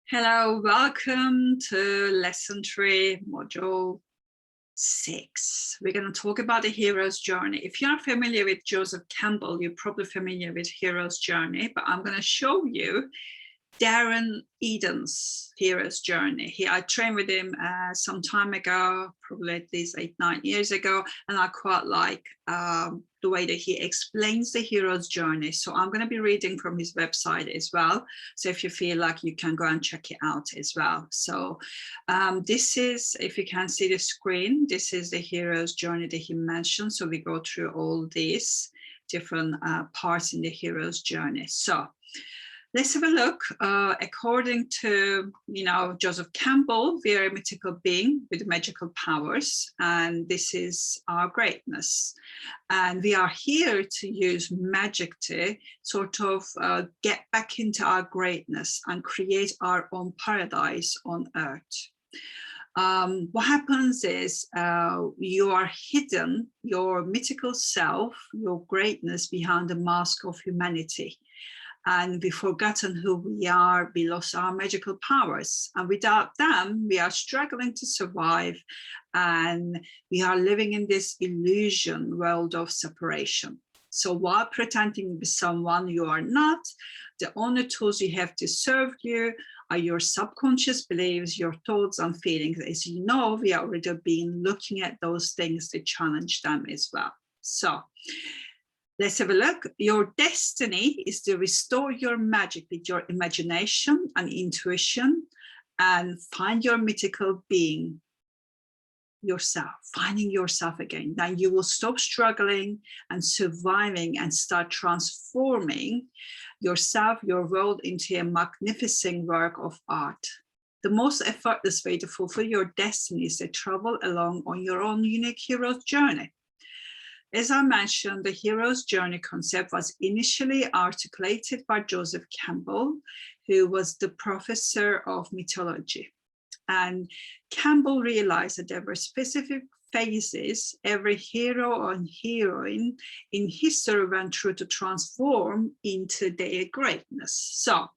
Hello, welcome to lesson 3, module 6. We're going to talk about the hero's journey. If you're familiar with Joseph Campbell, you're probably familiar with hero's journey, but I'm going to show you Darren Eden's hero's journey. I trained with him some time ago, probably at least 8-9 years ago, and I quite like the way that he explains the hero's journey. So I'm going to be reading from his website as well. So if you feel like, you can go and check it out as well. So this is, if you can see the screen, this is the hero's journey that he mentioned. So we go through all these different parts in the hero's journey. So let's have a look. According to, Joseph Campbell, we are a mythical being with magical powers, and this is our greatness. And we are here to use magic to sort of get back into our greatness and create our own paradise on earth. What happens is you are hidden, your mythical self, your greatness, behind the mask of humanity. And we've forgotten who we are, we lost our magical powers. And without them, we are struggling to survive. And we are living in this illusion world of separation. So while pretending to be someone you are not, the only tools you have to serve you are your subconscious beliefs, your thoughts and feelings. As you know, we are already been looking at those things to challenge them as well. So let's have a look. Your destiny is to restore your magic with your imagination and intuition and find your mythical being, yourself, finding yourself again. Then you will stop struggling and surviving and start transforming yourself, your world into a magnificent work of art. The most effortless way to fulfill your destiny is to travel along on your own unique hero's journey. As I mentioned, the hero's journey concept was initially articulated by Joseph Campbell, who was the professor of mythology. And Campbell realized that there were specific phases every hero and heroine in history went through to transform into their greatness. So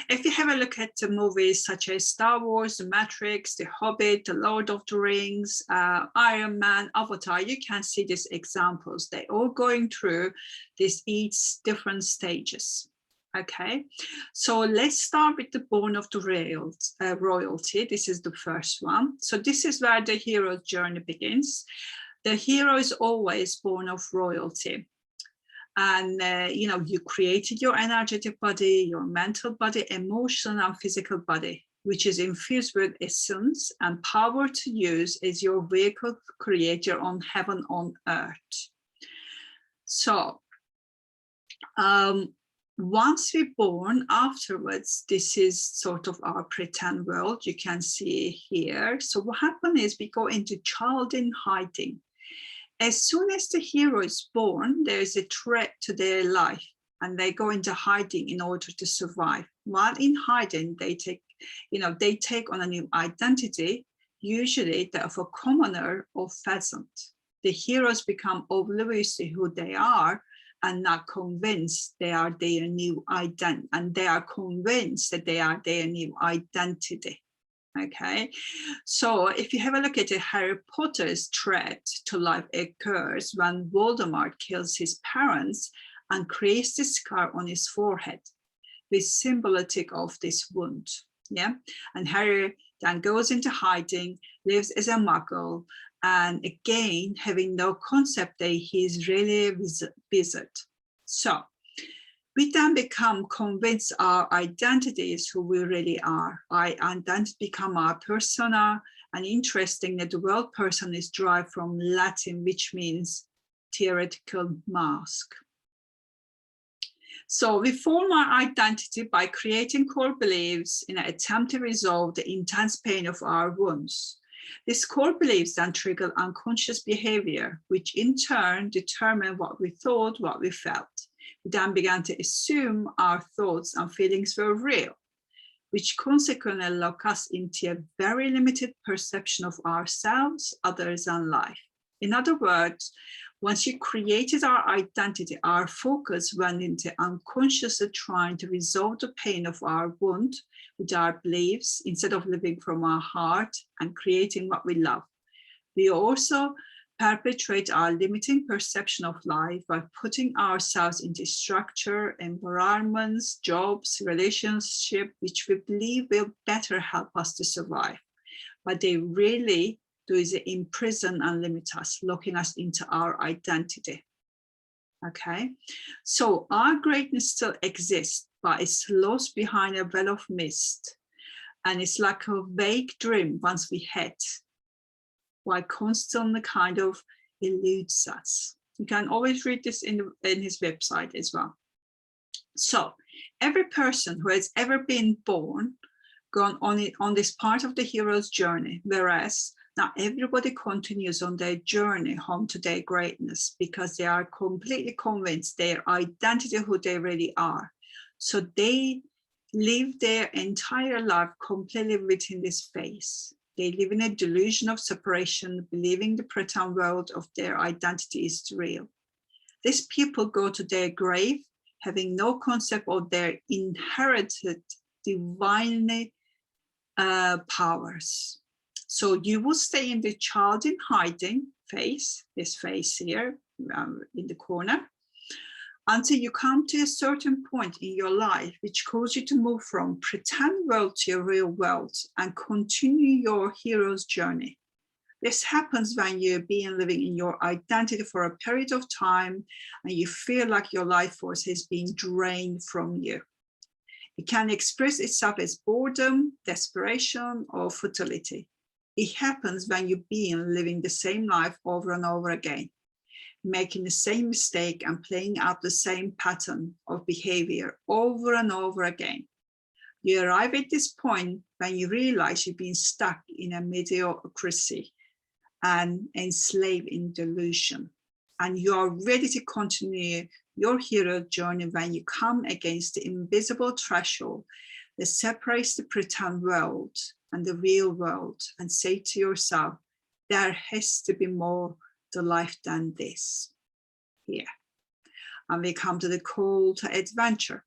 if you have a look at the movies such as Star Wars, The Matrix, The Hobbit, The Lord of the Rings, Iron Man, Avatar, you can see these examples. They're all going through these each different stages. Okay, so let's start with the Born of the Royalty. This is the first one. So this is where the hero's journey begins. The hero is always born of royalty. And, you created your energetic body, your mental body, emotional and physical body, which is infused with essence and power to use as your vehicle to create your own heaven on earth. So, once we're born, afterwards, this is sort of our pretend world, you can see here. So what happens is we go into child in hiding. As soon as the hero is born, there is a threat to their life and they go into hiding in order to survive. While in hiding, they take on a new identity, usually that of a commoner or peasant. The heroes become oblivious to who they are and not convinced they are their new identity, and they are convinced that they are their new identity. Okay, so if you have a look at it, Harry Potter's threat to life occurs when Voldemort kills his parents and creates this scar on his forehead, which is symbolic of this wound. Yeah, and Harry then goes into hiding, lives as a muggle, and again, having no concept that he's really a wizard. So we then become convinced our identity is who we really are. Our identity become our persona. And interesting that the word person is derived from Latin, which means theoretical mask. So we form our identity by creating core beliefs in an attempt to resolve the intense pain of our wounds. These core beliefs then trigger unconscious behavior, which in turn determine what we thought, what we felt. We then began to assume our thoughts and feelings were real, which consequently lock us into a very limited perception of ourselves, others, and life. In other words, Once you created our identity, our focus went into unconsciously trying to resolve the pain of our wound with our beliefs instead of living from our heart and creating what we love. We also perpetuate our limiting perception of life by putting ourselves into structure, environments, jobs, relationships, which we believe will better help us to survive. But they really do is imprison and limit us, locking us into our identity. Okay, so our greatness still exists, but it's lost behind a veil of mist. And it's like a vague dream once we hit, while constantly kind of eludes us. You can always read this in his website as well. So every person who has ever been born gone on this part of the hero's journey, whereas not everybody continues on their journey home to their greatness because they are completely convinced their identity, who they really are. So they live their entire life completely within this phase. They live in a delusion of separation, believing the pretend world of their identity is real. These people go to their grave having no concept of their inherited divine powers. So you will stay in the child in hiding phase, this phase here in the corner, until you come to a certain point in your life which causes you to move from pretend world to your real world and continue your hero's journey. This happens when you've been living in your identity for a period of time and you feel like your life force has been drained from you. It can express itself as boredom, desperation, or futility. It happens when you've been living the same life over and over again, making the same mistake and playing out the same pattern of behavior over and over again. You arrive at this point when you realize you've been stuck in a mediocrity and enslaved in delusion. And you are ready to continue your hero journey when you come against the invisible threshold that separates the pretend world and the real world and say to yourself, there has to be more to life than this. Here. And we come to the call to adventure.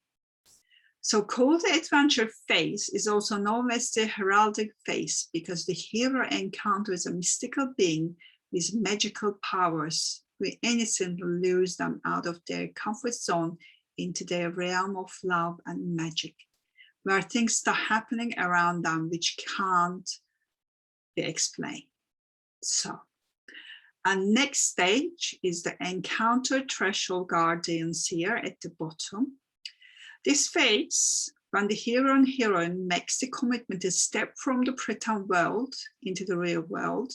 So call to adventure phase is also known as the heraldic phase because the hero encounters a mystical being with magical powers who innocently lures them out of their comfort zone into their realm of love and magic, where things start happening around them which can't be explained. So, and next stage is the encounter threshold guardians here at the bottom. This phase, when the hero and heroine makes the commitment to step from the pretend world into the real world.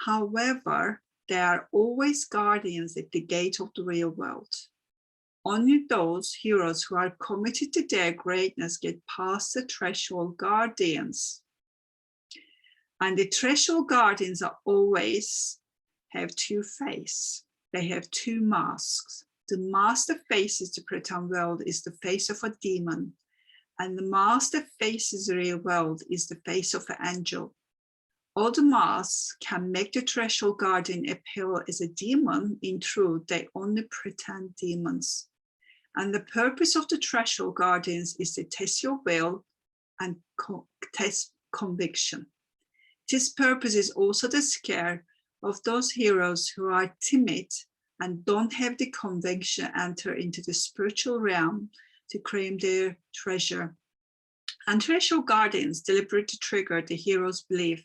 However, there are always guardians at the gate of the real world. Only those heroes who are committed to their greatness get past the threshold guardians. And the threshold guardians are always have two faces. They have two masks. The mask that faces the pretend world is the face of a demon, and the mask that faces the real world is the face of an angel. All the masks can make the threshold guardian appear as a demon. In truth, they only pretend demons. And the purpose of the threshold guardians is to test your will and test conviction. This purpose is also the scare of those heroes who are timid and don't have the conviction to enter into the spiritual realm to claim their treasure. And threshold guardians deliberately trigger the hero's belief,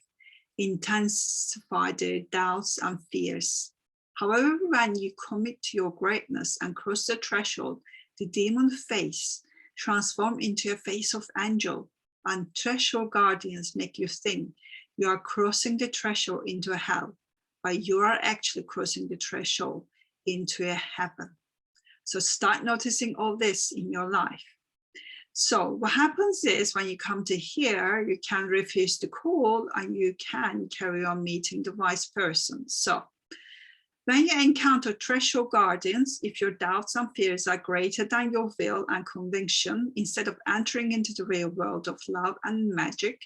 intensify their doubts and fears. However, when you commit to your greatness and cross the threshold, the demon face transforms into a face of angel, and threshold guardians make you think you are crossing the threshold into a hell, but you are actually crossing the threshold into a heaven. So start noticing all this in your life. So what happens is when you come to here, you can refuse the call and you can carry on meeting the wise person. So when you encounter threshold guardians, if your doubts and fears are greater than your will and conviction, instead of entering into the real world of love and magic,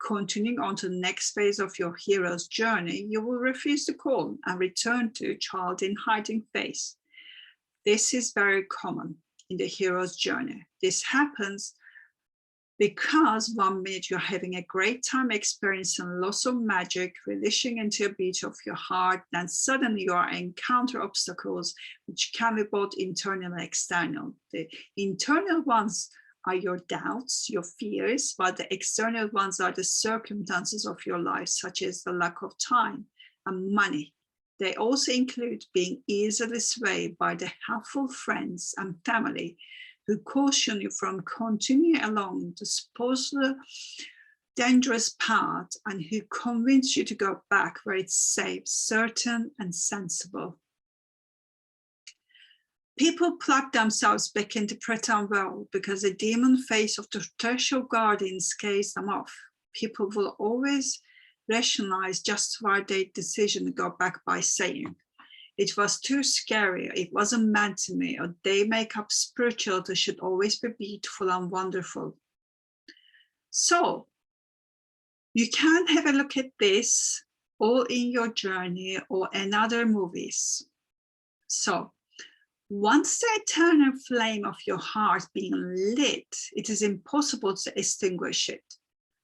Continuing on to the next phase of your hero's journey, you will refuse the call and return to child in hiding phase. This is very common in the hero's journey. This happens because 1 minute you're having a great time experiencing lots of magic, releasing into a beat of your heart, then suddenly you are encounter obstacles, which can be both internal and external. The internal ones are your doubts, your fears, but the external ones are the circumstances of your life, such as the lack of time and money. They also include being easily swayed by the helpful friends and family who caution you from continuing along the supposedly dangerous path and who convince you to go back where it's safe, certain, and sensible. People plug themselves back into the pretend world because the demon face of the threshold guardian scares them off. People will always rationalize, justify their decision to go back by saying, it was too scary, it wasn't meant to me, or they make up spirituality should always be beautiful and wonderful. So you can have a look at this all in your journey or in other movies. So once the eternal flame of your heart being lit, it is impossible to extinguish it.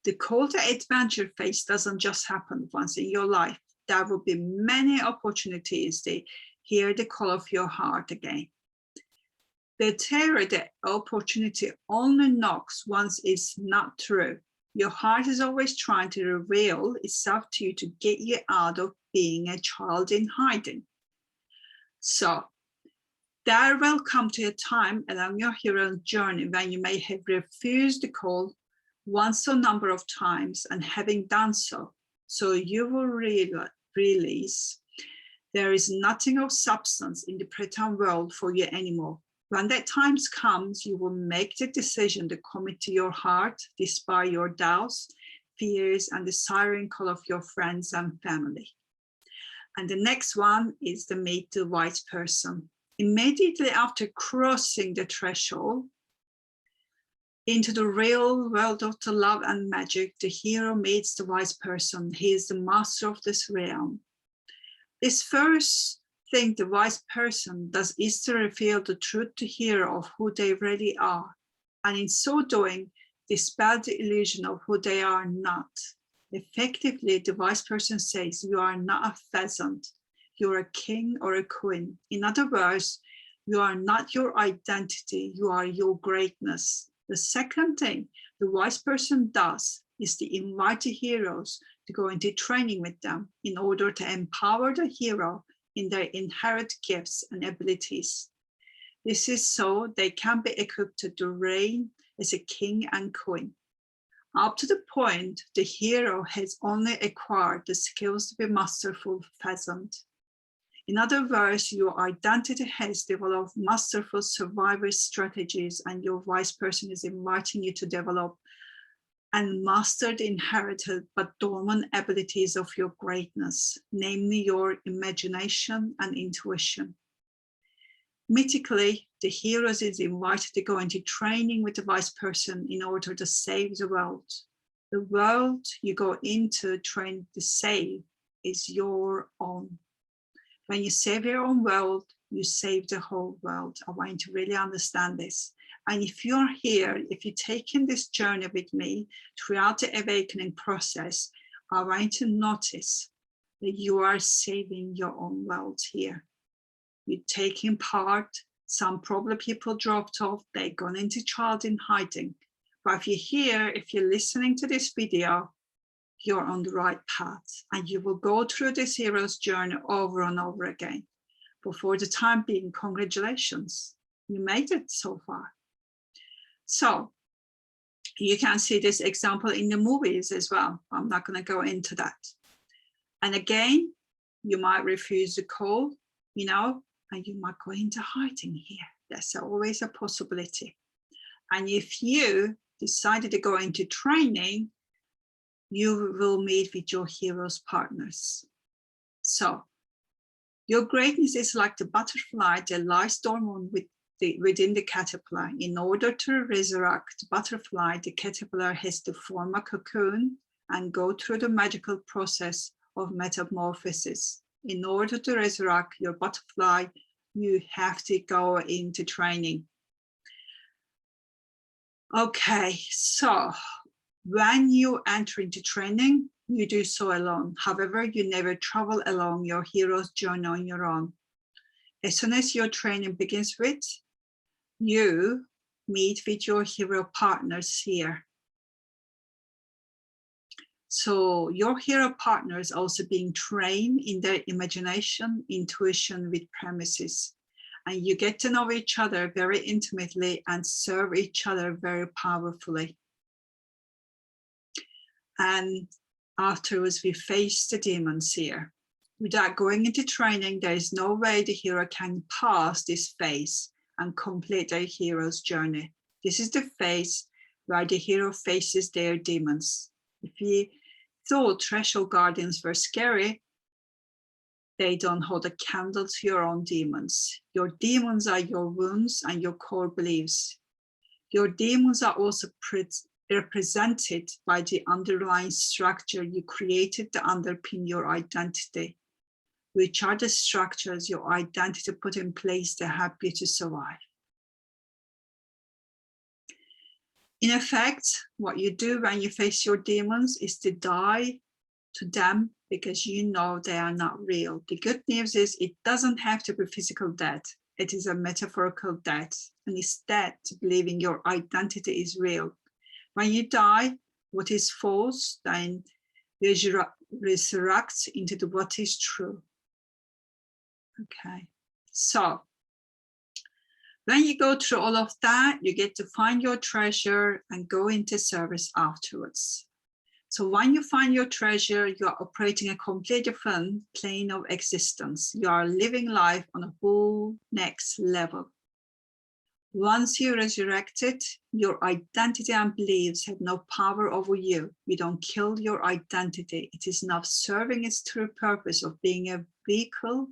The call to adventure phase doesn't just happen once in your life. There will be many opportunities to hear the call of your heart again. The terror, the opportunity only knocks once it's not true. Your heart is always trying to reveal itself to you to get you out of being a child in hiding. So there will come to a time along your hero's journey when you may have refused the call once a number of times, and having done so you will realize there is nothing of substance in the pretend world for you anymore. When that time comes, you will make the decision to commit to your heart despite your doubts, fears, and the siren call of your friends and family. And the next one is to meet the wise person. Immediately after crossing the threshold into the real world of the love and magic, the hero meets the wise person. He is the master of this realm. This first thing the wise person does is to reveal the truth to hero of who they really are, and in so doing, dispel the illusion of who they are not. Effectively, the wise person says, you are not a pheasant, you're a king or a queen. In other words, you are not your identity, you are your greatness. The second thing the wise person does is to invite the heroes to go into training with them in order to empower the hero in their inherent gifts and abilities. This is so they can be equipped to reign as a king and queen. Up to the point the hero has only acquired the skills to be masterful pheasant. In other words, your identity has developed masterful survival strategies, and your wise person is inviting you to develop and master the inherited but dormant abilities of your greatness, namely your imagination and intuition. Mythically, the hero is invited to go into training with the wise person in order to save the world. The world you go into train to save is your own. When you save your own world, you save the whole world. I want you to really understand this. And if you're here, if you're taking this journey with me throughout the awakening process, I want you to notice that you are saving your own world here. You're taking part. Some probably people dropped off, they're gone into child in hiding. But if you're here, if you're listening to this video, you're on the right path, and you will go through this hero's journey over and over again. But for the time being, congratulations, you made it so far. So you can see this example in the movies as well. I'm not going to go into that. And again, you might refuse the call, and you might go into hiding here. That's always a possibility. And if you decided to go into training, you will meet with your hero's partners. So your greatness is like the butterfly that lies dormant within the caterpillar. In order to resurrect the butterfly, the caterpillar has to form a cocoon and go through the magical process of metamorphosis. In order to resurrect your butterfly, you have to go into training. Okay, so when you enter into training, you do so alone. However, you never travel along your hero's journey on your own. As soon as your training begins with, you meet with your hero partners here. So your hero partners also being trained in their imagination, intuition with premises. And you get to know each other very intimately and serve each other very powerfully. And afterwards, we face the demons here. Without going into training, there is no way the hero can pass this phase and complete their hero's journey. This is the phase where the hero faces their demons. If you thought threshold guardians were scary, they don't hold a candle to your own demons. Your demons are your wounds and your core beliefs. Your demons are also represented by the underlying structure you created to underpin your identity, which are the structures your identity put in place to help you to survive. In effect, what you do when you face your demons is to die to them because you know they are not real. The good news is it doesn't have to be physical death. It is a metaphorical death, and instead believing your identity is real. When you die, what is false then resurrects into what is true. Okay, so when you go through all of that, you get to find your treasure and go into service afterwards. So when you find your treasure, you are operating a completely different plane of existence. You are living life on a whole next level. Once you resurrected, your identity and beliefs have no power over you. You don't kill your identity. It is now serving its true purpose of being a vehicle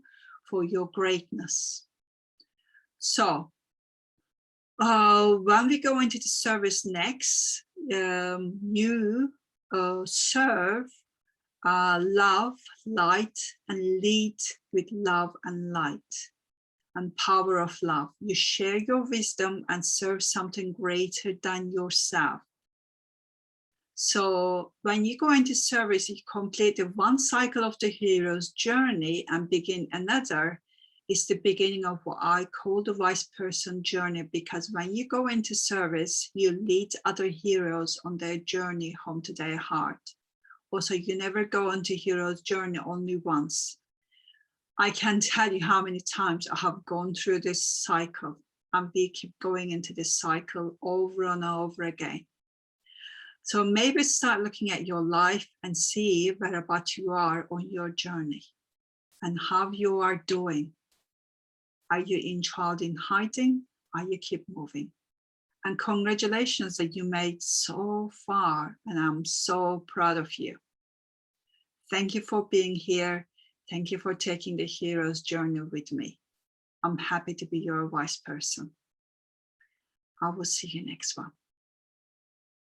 for your greatness. So when we go into the service next, you serve, love, light, and lead with love and light and power of love. You share your wisdom and serve something greater than yourself. So when you go into service, you complete the one cycle of the hero's journey and begin another. Is the beginning of what I call the wise person journey, because when you go into service, you lead other heroes on their journey home to their heart. Also, you never go into hero's journey only once. I can tell you how many times I have gone through this cycle, and we keep going into this cycle over and over again. So maybe start looking at your life and see whereabout you are on your journey and how you are doing. Are you in child in hiding? Are you keep moving? And congratulations that you made so far, and I'm so proud of you. Thank you for being here. Thank you for taking the hero's journey with me. I'm happy to be your wise person. I will see you next one.